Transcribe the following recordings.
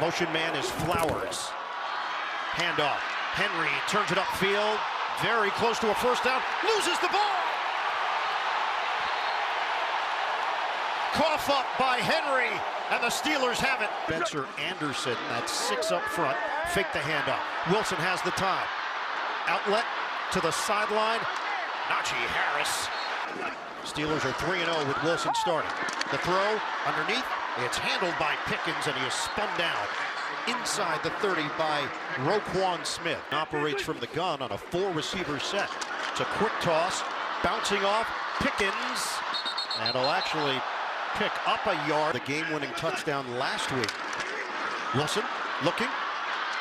Motion man is Flowers. Handoff. Henry turns it upfield. Very close to a first down. Loses the ball. Cough up by Henry, and the Steelers have it. Spencer Anderson, that's 6 up front. Fake the handoff. Wilson has the time. Outlet to the sideline. Najee Harris. Steelers are 3-0 with Wilson starting. The throw underneath. It's handled by Pickens, and he is spun down inside the 30 by Roquan Smith. Operates from the gun on a 4-receiver set. It's a quick toss, bouncing off Pickens, and he'll actually pick up a yard. The game-winning touchdown last week. Wilson looking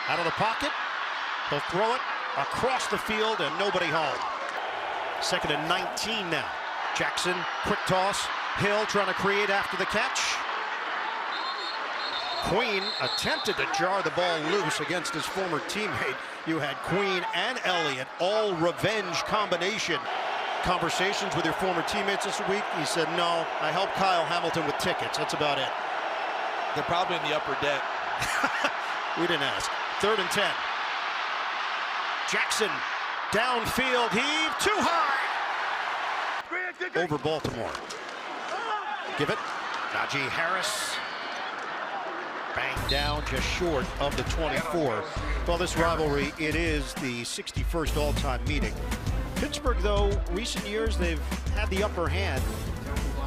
out of the pocket. He'll throw it across the field and nobody home. 2nd and 19 now. Jackson, quick toss. Hill trying to create after the catch. Queen attempted to jar the ball loose against his former teammate. You had Queen and Elliott, all revenge combination. Conversations with your former teammates this week? He said, no, I helped Kyle Hamilton with tickets. That's about it. They're probably in the upper deck. We didn't ask. 3rd and 10. Jackson, downfield heave, too high. Over Baltimore. Give it. Najee Harris. Banged down just short of the 24. Well, this rivalry, it is the 61st all-time meeting. Pittsburgh, though, recent years, they've had the upper hand.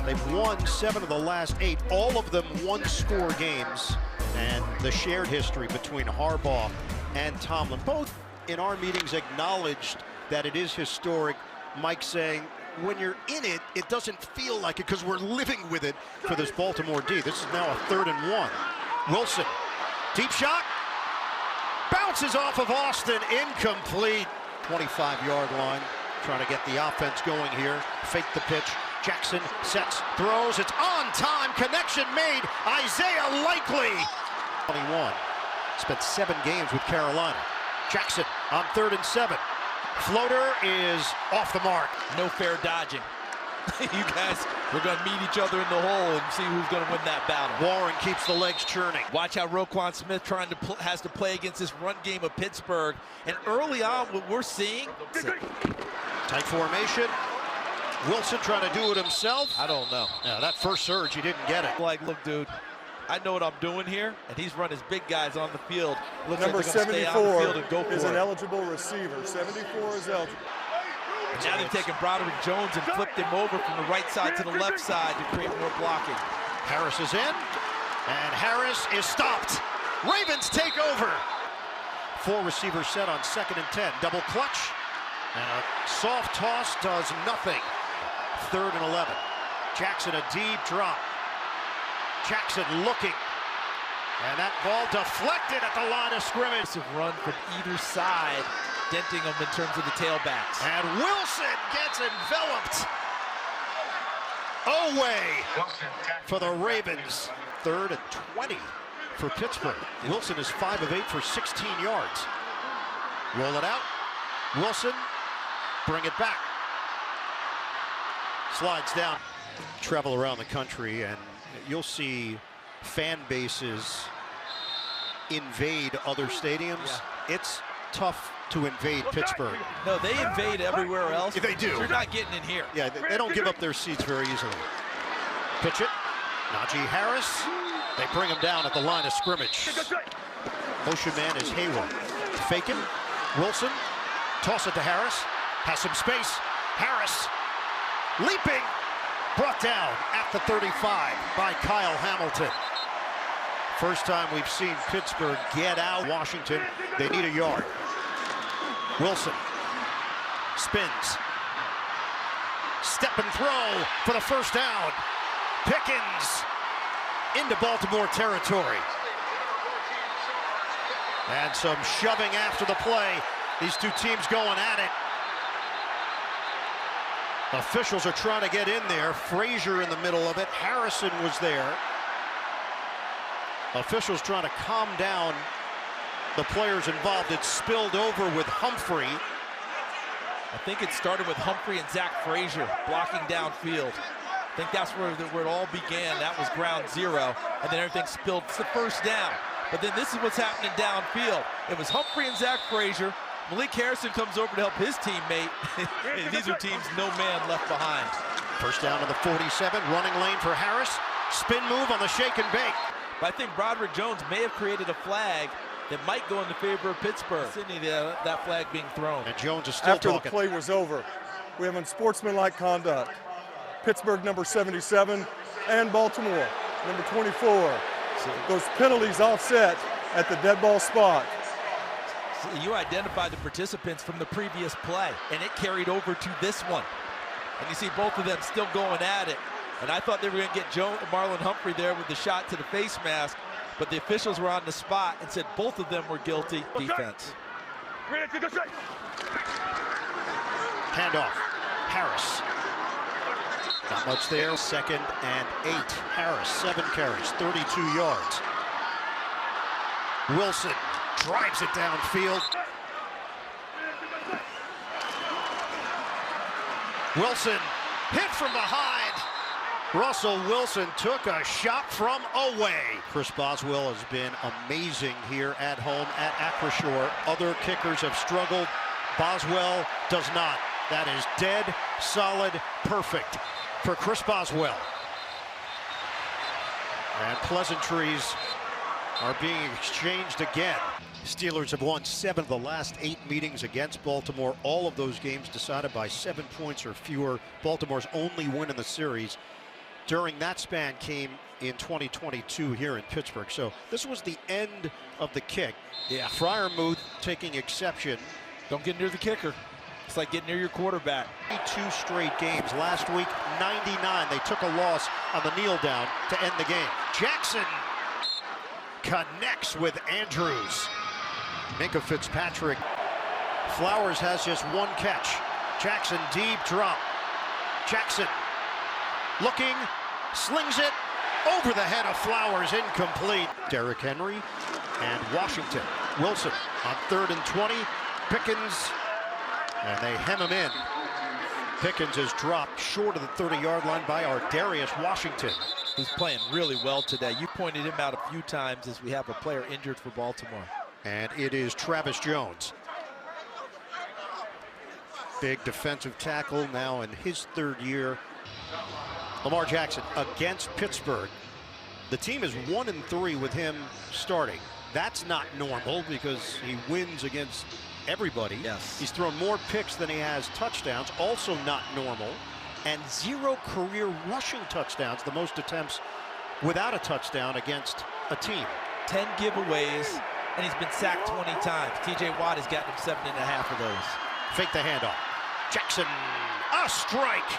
They've won 7 of the last 8, all of them one-score games. And the shared history between Harbaugh and Tomlin, both in our meetings acknowledged that it is historic. Mike saying, when you're in it, it doesn't feel like it because we're living with it for this Baltimore D. This is now a 3rd and 1. Wilson, deep shot, bounces off of Austin, incomplete. 25-yard line, trying to get the offense going here. Fake the pitch. Jackson sets, throws. It's on time. Connection made. Isaiah Likely. 21. Spent 7 games with Carolina. Jackson on 3rd and 7. Floater is off the mark. No fair dodging. You guys, we're going to meet each other in the hole and see who's going to win that battle. Warren keeps the legs churning. Watch how Roquan Smith has to play against this run game of Pittsburgh. And early on, what we're seeing... Tight formation. Wilson trying to do it himself. I don't know. Yeah, that first surge, he didn't get it. Like, look, dude, I know what I'm doing here, and he's run his big guys on the field. Looks Number like they're gonna stay on the field and go for is an it. eligible receiver. 74 is eligible. Now they've taken Broderick Jones and flipped him over from the right side to the left side to create more blocking. Harris is in, and Harris is stopped. Ravens take over. 4-receiver set on 2nd and 10. Double clutch, and a soft toss does nothing. 3rd and 11. Jackson, a deep drop. Jackson looking, and that ball deflected at the line of scrimmage. Run from either side, denting them in terms of the tailbacks. And Wilson gets enveloped. Away for the Ravens. 3rd and 20 for Pittsburgh. Wilson is 5 of 8 for 16 yards. Roll it out. Wilson, bring it back. Slides down. Travel around the country, and you'll see fan bases invade other stadiums. Yeah. It's tough to invade Pittsburgh. No, they invade everywhere else. They do. You're not getting in here. Yeah, they don't give up their seats very easily. Pitch it. Najee Harris. They bring him down at the line of scrimmage. Motion man is Hayward. Faking. Wilson. Toss it to Harris. Has some space. Harris. Leaping. Brought down at the 35 by Kyle Hamilton. First time we've seen Pittsburgh get out. Washington, they need a yard. Wilson spins. Step and throw for the first down. Pickens into Baltimore territory. And some shoving after the play. These two teams going at it. Officials are trying to get in there. Frazier in the middle of it. Harrison was there. Officials trying to calm down the players involved. It spilled over with Humphrey. I think it started with Humphrey and Zach Frazier blocking downfield. I think that's where it all began. That was ground zero, and then everything spilled. It's the first down. But then this is what's happening downfield. It was Humphrey and Zach Frazier. Malik Harrison comes over to help his teammate. These are teams no man left behind. First down to the 47, running lane for Harris. Spin move on the shake and bake. But I think Broderick Jones may have created a flag that might go in the favor of Pittsburgh. Sydney, that flag being thrown. And Jones is still After talking. the play was over, we have unsportsmanlike conduct. Pittsburgh number 77 and Baltimore number 24. Those penalties offset at the dead ball spot. So you identified the participants from the previous play, and it carried over to this one. And you see both of them still going at it. And I thought they were going to get Marlon Humphrey there with the shot to the face mask, but the officials were on the spot and said both of them were guilty. Defense. Handoff. Harris. Not much there. 2nd and 8. Harris, 7 carries, 32 yards. Wilson drives it downfield. Wilson hit from behind. Russell Wilson took a shot from away. Chris Boswell has been amazing here at home at Acrisure. Other kickers have struggled. Boswell does not. That is dead, solid, perfect for Chris Boswell. And pleasantries are being exchanged again. Steelers have won 7 of the last 8 meetings against Baltimore. All of those games decided by 7 points or fewer. Baltimore's only win in the series during that span came in 2022 here in Pittsburgh. So this was the end of the kick. Yeah. Freiermuth taking exception. Don't get near the kicker. It's like getting near your quarterback. 2 straight games. Last week, 99. They took a loss on the kneel down to end the game. Jackson connects with Andrews. Minka Fitzpatrick. Flowers has just 1 catch. Jackson deep drop. Jackson looking, slings it over the head of Flowers, incomplete. Derrick Henry and Washington. Wilson on 3rd and 20. Pickens, and they hem him in. Pickens is dropped short of the 30-yard line by Darius Washington. Who's playing really well today. You pointed him out a few times as we have a player injured for Baltimore. And it is Travis Jones. Big defensive tackle now in his 3rd year. Lamar Jackson against Pittsburgh. The team is 1-3 with him starting. That's not normal because he wins against everybody. Yes. He's thrown more picks than he has touchdowns, also not normal. And 0 career rushing touchdowns, the most attempts without a touchdown against a team. 10 giveaways, and he's been sacked 20 times. TJ Watt has gotten him 7.5 of those. Fake the handoff. Jackson, a strike.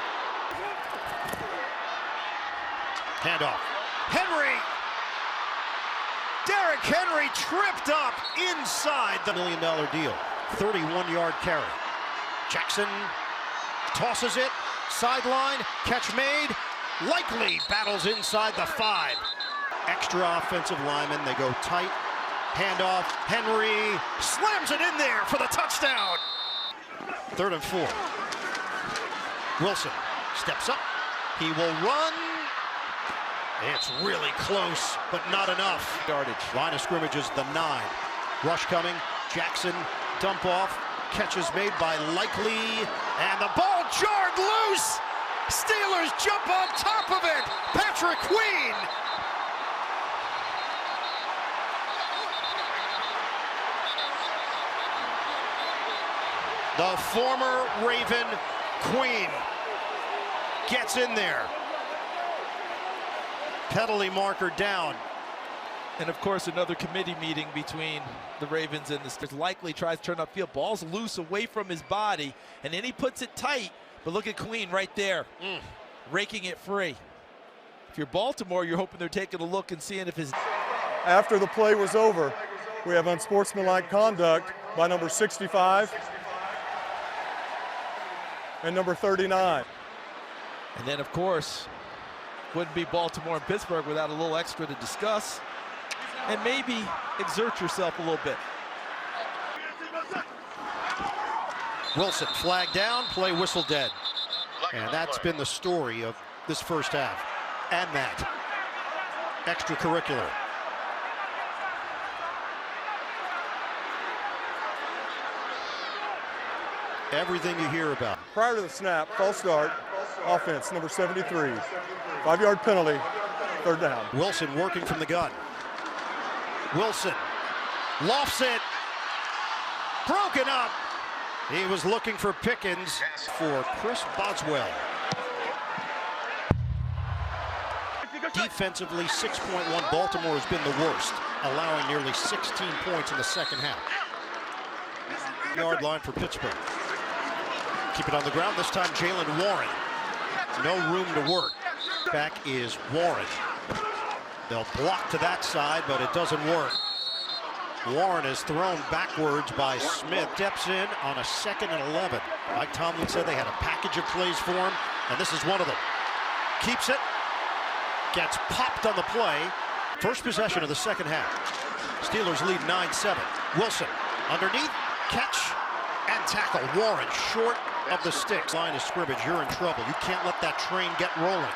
Handoff. Henry. Derrick Henry tripped up inside the $1 million deal. 31-yard carry. Jackson tosses it. Sideline. Catch made. Likely battles inside the 5. Extra offensive linemen. They go tight. Handoff. Henry slams it in there for the touchdown. 3rd and 4. Wilson steps up. He will run. It's really close, but not enough. Yardage. Line of scrimmage is the 9. Rush coming. Jackson dump off. Catch is made by Likely. And the ball jarred loose. Steelers jump on top of it. Patrick Queen. The former Raven Queen gets in there. Penalty marker down. And of course, another committee meeting between the Ravens and the Steelers. Likely tries to turn upfield. Ball's loose away from his body, and then he puts it tight. But look at Queen right there, raking it free. If you're Baltimore, you're hoping they're taking a look and seeing if his... After the play was over, we have unsportsmanlike conduct by number 65 and number 39. And then, of course, wouldn't be Baltimore and Pittsburgh without a little extra to discuss and maybe exert yourself a little bit. Wilson flag down, play whistle dead. And that's been the story of this first half. And that extracurricular. Everything you hear about. Prior to the snap, false start, offense, number 73. 5-yard penalty, third down. Wilson working from the gun. Wilson lofts it. Broken up. He was looking for Pickens for Chris Boswell. Defensively, 6.1. Baltimore has been the worst, allowing nearly 16 points in the second half. Yard line for Pittsburgh. Keep it on the ground. This time, Jalen Warren. No room to work. Back is Warren. They'll block to that side, but it doesn't work. Warren is thrown backwards by Smith. Steps in on a 2nd and 11. Mike Tomlin said they had a package of plays for him, and this is one of them. Keeps it. Gets popped on the play. First possession of the second half. Steelers lead 9-7. Wilson underneath, catch, and tackle. Warren short of the sticks. Line of scrimmage, you're in trouble. You can't let that train get rolling.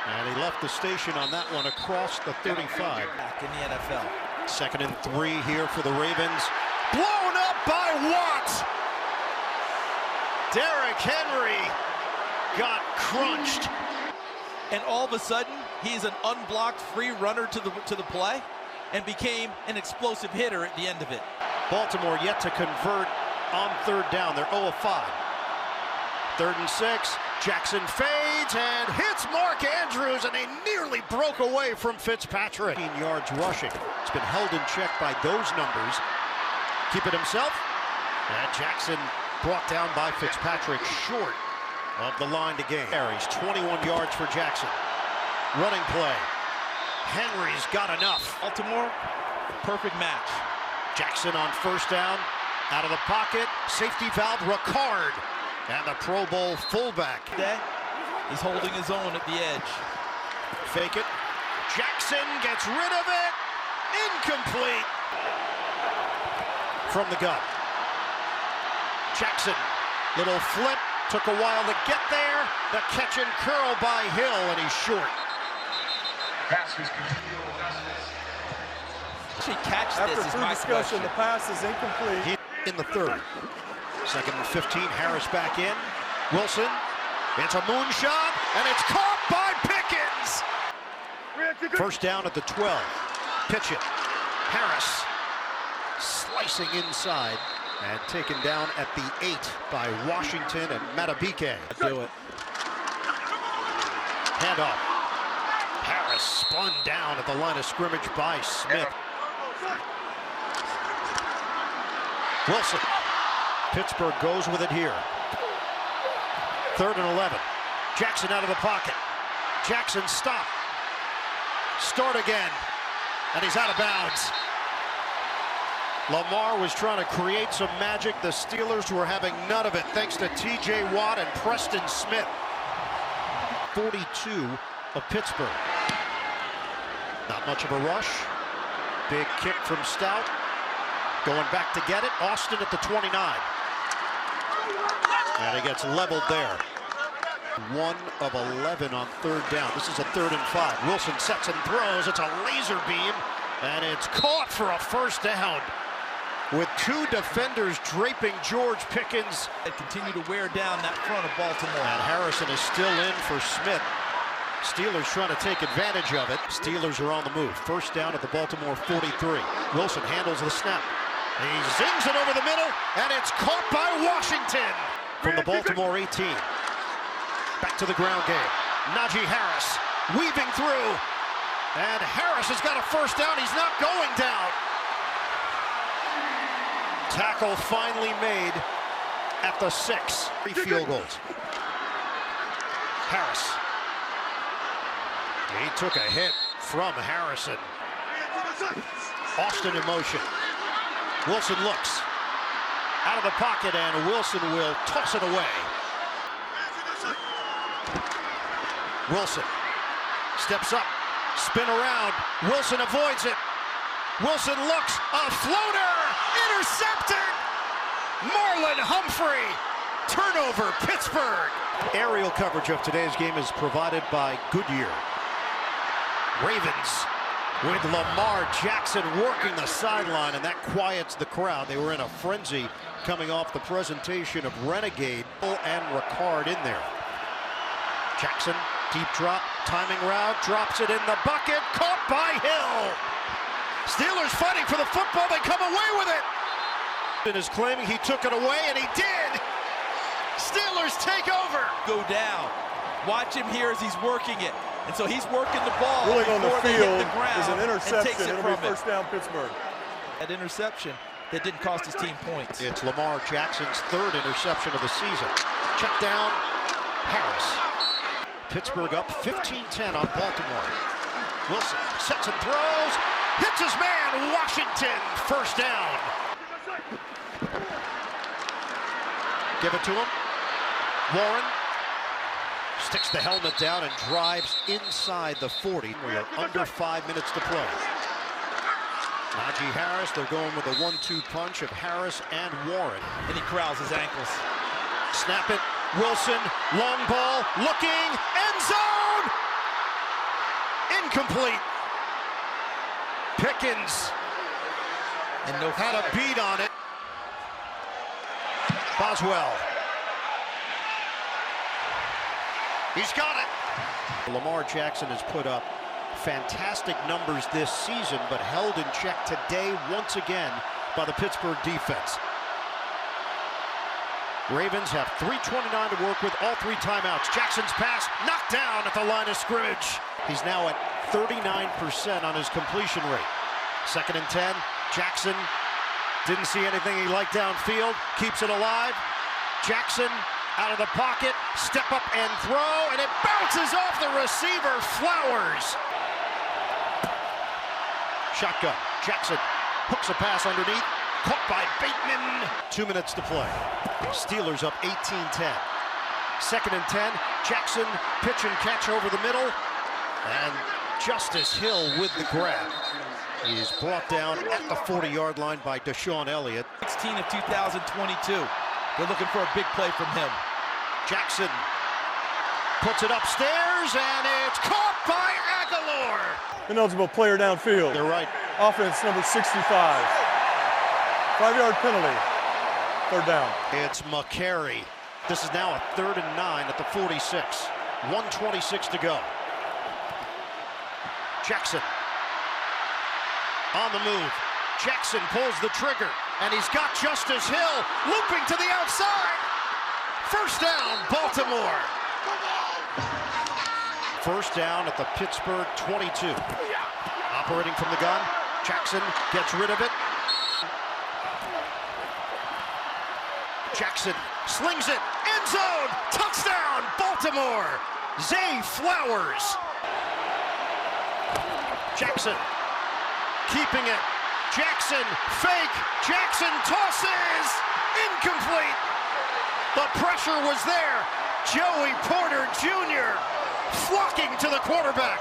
And he left the station on that one across the 35. Back in the NFL. 2nd and 3 here for the Ravens. Blown up by Watt. Derrick Henry got crunched. And all of a sudden, he's an unblocked free runner to the play and became an explosive hitter at the end of it. Baltimore yet to convert on 3rd down. They're 0 of 5. 3rd and 6. Jackson fades and hits Mark Andrews, and they nearly broke away from Fitzpatrick. 15 yards rushing. It's been held in check by those numbers. Keep it himself. And Jackson brought down by Fitzpatrick short of the line to gain. Carries 21 yards for Jackson. Running play. Henry's got enough. Baltimore, perfect match. Jackson on 1st down. Out of the pocket. Safety valve, Ricard. And the Pro Bowl fullback. He's holding his own at the edge. Fake it. Jackson gets rid of it. Incomplete. From the gun. Jackson. Little flip. Took a while to get there. The catch and curl by Hill, and he's short. Actually catch After this is through my discussion, question. the pass is incomplete. In the 3rd. 2nd and 15, Harris back in. Wilson, it's a moonshot, and it's caught by Pickens. 1st down at the 12. Pitch it. Harris slicing inside and taken down at the 8 by Washington and Matabike. Do it. Handoff. Harris spun down at the line of scrimmage by Smith. Wilson. Pittsburgh goes with it here. 3rd and 11. Jackson out of the pocket. Jackson stop. Start again. And he's out of bounds. Lamar was trying to create some magic. The Steelers were having none of it thanks to T.J. Watt and Preston Smith. 42 of Pittsburgh. Not much of a rush. Big kick from Stout. Going back to get it. Austin at the 29. And he gets leveled there. 1 of 11 on 3rd down. This is a 3rd and 5. Wilson sets and throws. It's a laser beam, and it's caught for a 1st down. With 2 defenders draping George Pickens. They continue to wear down that front of Baltimore. And Harrison is still in for Smith. Steelers trying to take advantage of it. Steelers are on the move. 1st down at the Baltimore 43. Wilson handles the snap. He zings it over the middle, and it's caught by Washington from the Baltimore 18. Back to the ground game. Najee Harris weaving through, and Harris has got a 1st down. He's not going down. Tackle finally made at the 6. 3 field goals. Harris. He took a hit from Harrison. Austin in motion. Wilson looks out of the pocket, and Wilson will toss it away. Wilson steps up, spin around. Wilson avoids it. Wilson looks, a floater, intercepted. Marlon Humphrey, turnover, Pittsburgh. Aerial coverage of today's game is provided by Goodyear. Ravens with Lamar Jackson working the sideline, and that quiets the crowd. They were in a frenzy coming off the presentation of Renegade and Ricard in there. Jackson, deep drop, timing route, drops it in the bucket, caught by Hill. Steelers fighting for the football, they come away with it. And is claiming he took it away, and he did. Steelers take over. Go down. Watch him here as he's working it. And so he's working the ball Ruling on the before they field hit the ground is an and interception. takes it It'll from be first down Pittsburgh. That interception that didn't cost his team points. It's Lamar Jackson's third interception of the season. Check down, Harris. Pittsburgh up 15-10 on Baltimore. Wilson sets and throws, hits his man, Washington, first down. Give it to him. Warren sticks the helmet down and drives inside the 40. We are under 5 minutes to play. Najee Harris, they're going with a 1-2 punch of Harris and Warren. And he corrals his ankles. Snap it, Wilson, long ball, looking, end zone! Incomplete. Pickens And no had a beat on it. Boswell. He's got it. Lamar Jackson has put up fantastic numbers this season, but held in check today once again by the Pittsburgh defense. Ravens have 3:29 to work with, all 3 timeouts. Jackson's pass knocked down at the line of scrimmage. He's now at 39% on his completion rate. 2nd and 10. Jackson didn't see anything he liked downfield. Keeps it alive. Jackson out of the pocket. Step up and throw. And it bounces off the receiver, Flowers. Shotgun. Jackson hooks a pass underneath. Caught by Bateman. 2 minutes to play. Steelers up 18-10. 2nd and 10. Jackson pitch and catch over the middle. And Justice Hill with the grab. He is brought down at the 40-yard line by Deshaun Elliott. 16 of 2022. They're looking for a big play from him. Jackson puts it upstairs, and it's caught by Aguilar. Ineligible player downfield. They're right. Offense number 65. 5-yard penalty. 3rd down. It's McCary. This is now a 3rd and 9 at the 46. 1:26 to go. Jackson on the move. Jackson pulls the trigger, and he's got Justice Hill looping to the outside. First down, Baltimore. First down at the Pittsburgh 22. Operating from the gun. Jackson gets rid of it. Jackson slings it. End zone. Touchdown, Baltimore. Zay Flowers. Jackson keeping it. Jackson fake. Jackson tosses. Incomplete. The pressure was there. Joey Porter Jr. flocking to the quarterback.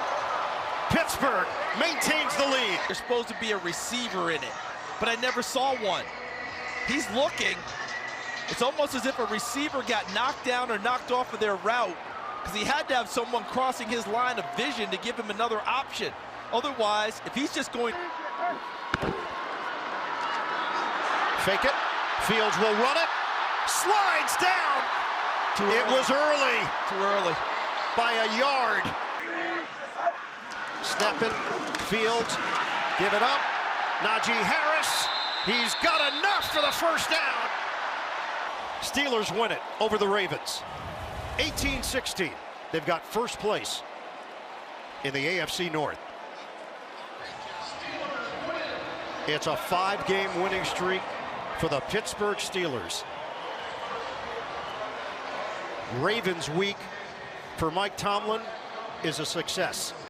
Pittsburgh maintains the lead. There's supposed to be a receiver in it, but I never saw one. He's looking. It's almost as if a receiver got knocked down or knocked off of their route, because he had to have someone crossing his line of vision to give him another option. Otherwise, if he's just going... Fake it. Fields will run it. Slides down. It was early. Too early. By a yard. Snap it. Fields. Give it up. Najee Harris. He's got enough for the first down. Steelers win it over the Ravens. 18-16. They've got first place in the AFC North. It's a 5-game winning streak for the Pittsburgh Steelers. Ravens week for Mike Tomlin is a success.